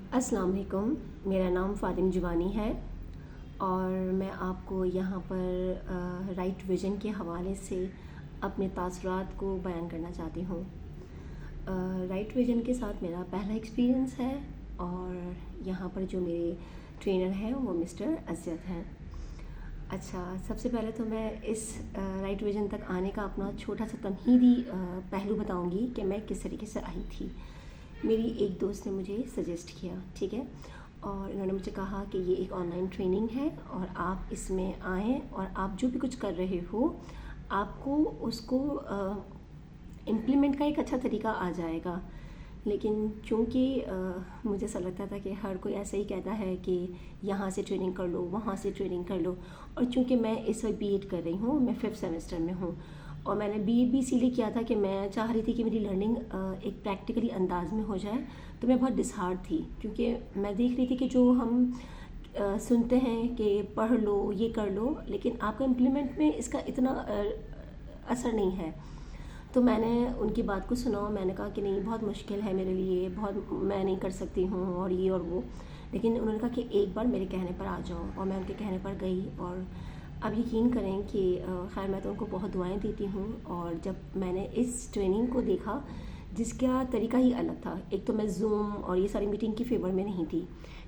السلام علیکم، میرا نام فاطم جوانی ہے اور میں آپ کو یہاں پر رائٹ ویژن کے حوالے سے اپنے تاثرات کو بیان کرنا چاہتی ہوں۔ رائٹ ویژن کے ساتھ میرا پہلا ایکسپیرینس ہے اور یہاں پر جو میرے ٹرینر ہیں وہ مسٹر اذیت ہیں۔ اچھا، سب سے پہلے تو میں اس رائٹ ویژن تک آنے کا اپنا چھوٹا سا تمہیدی پہلو بتاؤں گی کہ میں کس طریقے سے آئی تھی۔ میری ایک دوست نے مجھے سجیسٹ کیا، ٹھیک ہے، اور انہوں نے مجھے کہا کہ یہ ایک آن لائن ٹریننگ ہے اور آپ اس میں آئیں اور آپ جو بھی کچھ کر رہے ہو آپ کو اس کو امپلیمنٹ کا ایک اچھا طریقہ آ جائے گا۔ لیکن چونکہ مجھے ایسا لگتا تھا کہ ہر کوئی ایسا ہی کہتا ہے کہ یہاں سے ٹریننگ کر لو، وہاں سے ٹریننگ کر لو، اور چونکہ میں اس وقت بی ایڈ کر رہی ہوں، میں 5th سیمسٹر میں ہوں، اور میں نے بی ایڈ بھی اسی لیے کیا تھا کہ میں چاہ رہی تھی کہ میری لرننگ ایک پریکٹیکلی انداز میں ہو جائے، تو میں بہت ڈسہارڈ تھی کیونکہ میں دیکھ رہی تھی کہ جو ہم سنتے ہیں کہ پڑھ لو، یہ کر لو، لیکن آپ کا امپلیمنٹ میں اس کا اتنا اثر نہیں ہے۔ تو میں نے ان کی بات کو سنا، میں نے کہا کہ نہیں، بہت مشکل ہے میرے لیے، بہت میں نہیں کر سکتی ہوں اور یہ اور وہ، لیکن انہوں نے کہا کہ ایک بار میرے کہنے پر آ جاؤ، اور میں ان کے کہنے پر گئی۔ اور اب یقین کریں کہ خیر میں تو ان کو بہت دعائیں دیتی ہوں، اور جب میں نے اس ٹریننگ کو دیکھا جس کا طریقہ ہی الگ تھا، ایک تو میں زوم اور یہ ساری میٹنگ کی فیور میں نہیں تھی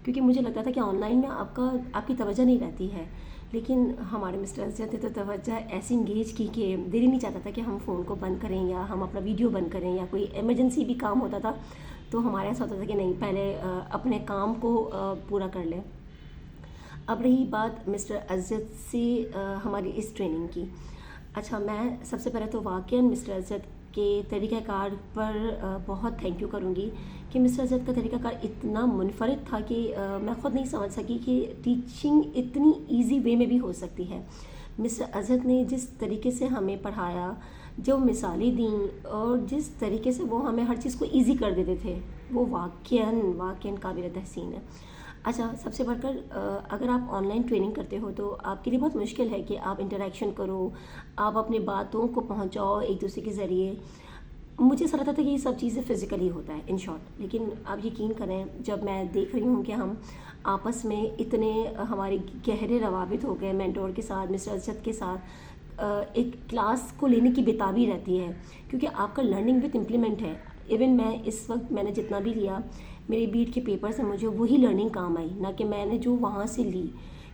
کیونکہ مجھے لگتا تھا کہ آن لائن میں آپ کی توجہ نہیں رہتی ہے، لیکن ہمارے مسٹر اذیت نے تو توجہ ایسی انگیج کی کہ دل ہی نہیں چاہتا تھا کہ ہم فون کو بند کریں یا ہم اپنا ویڈیو بند کریں، یا کوئی ایمرجنسی بھی کام ہوتا تھا تو ہمارا ایسا ہوتا تھا کہ نہیں، پہلے اپنے کام کو پورا کر لیں۔ اب رہی بات مسٹر اذیت سے ہماری اس ٹریننگ کی۔ اچھا، میں سب سے پہلے تو واقعاً مسٹر اذیت کے طریقہ کار پر بہت تھینک یو کروں گی کہ مسٹر اذیت کا طریقہ کار اتنا منفرد تھا کہ میں خود نہیں سمجھ سکی کہ ٹیچنگ اتنی ایزی وے میں بھی ہو سکتی ہے۔ مسٹر اذیت نے جس طریقے سے ہمیں پڑھایا، جو مثالیں دیں اور جس طریقے سے وہ ہمیں ہر چیز کو ایزی کر دیتے تھے، وہ واقعاً قابل تحسین ہے۔ اچھا، سب سے بڑھ کر اگر آپ آن لائن ٹریننگ کرتے ہو تو آپ کے لیے بہت مشکل ہے کہ آپ انٹریکشن کرو، آپ اپنے باتوں کو پہنچاؤ ایک دوسرے کے ذریعے۔ مجھے ایسا لگتا تھا کہ یہ سب چیزیں فزیکلی ہوتا ہے ان شارٹ، لیکن آپ یقین کریں جب میں دیکھ رہی ہوں کہ ہم آپس میں اتنے ہمارے گہرے روابط ہو گئے مینٹور کے ساتھ، مسٹر اذیت کے ساتھ، ایک کلاس کو لینے کی بےتابی رہتی ہے کیونکہ آپ کا لرننگ وتھ امپلیمنٹ ہے۔ ایون میں اس وقت میں نے جتنا بھی لیا میرے بیٹ کے پیپر سے، مجھے وہی لرننگ کام آئی، نہ کہ میں نے جو وہاں سے لی،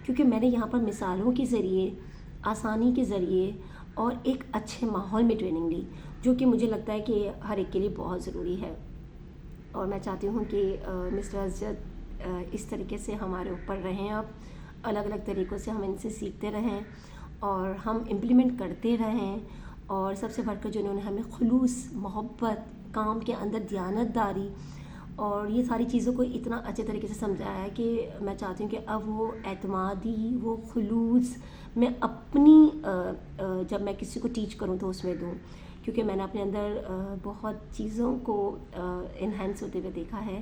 کیونکہ میں نے یہاں پر مثالوں کے ذریعے، آسانی کے ذریعے اور ایک اچھے ماحول میں ٹریننگ لی، جو کہ مجھے لگتا ہے کہ ہر ایک کے لیے بہت ضروری ہے۔ اور میں چاہتی ہوں کہ مسٹر اذیت اس طریقے سے ہمارے اوپر رہیں، اب الگ الگ طریقوں سے ہم ان سے سیکھتے رہیں اور ہم امپلیمنٹ کرتے رہیں، اور سب سے بڑھ کر جو انہوں نے ہمیں خلوص، محبت، کام کے اندر دیانتداری اور یہ ساری چیزوں کو اتنا اچھے طریقے سے سمجھایا ہے کہ میں چاہتی ہوں کہ اب وہ اعتمادی، وہ خلوص میں اپنی جب میں کسی کو ٹیچ کروں تو اس میں دوں، کیونکہ میں نے اپنے اندر بہت چیزوں کو انہینس ہوتے ہوئے دیکھا ہے۔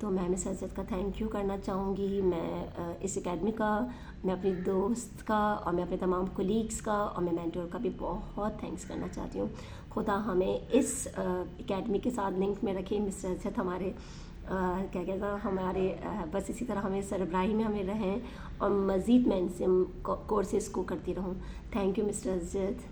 تو میں مسٹر اذیت کا تھینک یو کرنا چاہوں گی، میں اس اکیڈمی کا، میں اپنی دوست کا، اور میں اپنے تمام کولیگس کا اور میں مینٹور کا بھی بہت تھینکس کرنا چاہتی ہوں۔ خدا ہمیں اس اکیڈمی کے ساتھ لنک میں رکھے، مسٹر اذیت ہمارے کیا کہتا ہمارے بس اسی طرح ہمیں سربراہی میں ہمیں رہیں اور مزید میں ان سے کورسز کو کرتی رہوں۔ تھینک یو مسٹر اذیت۔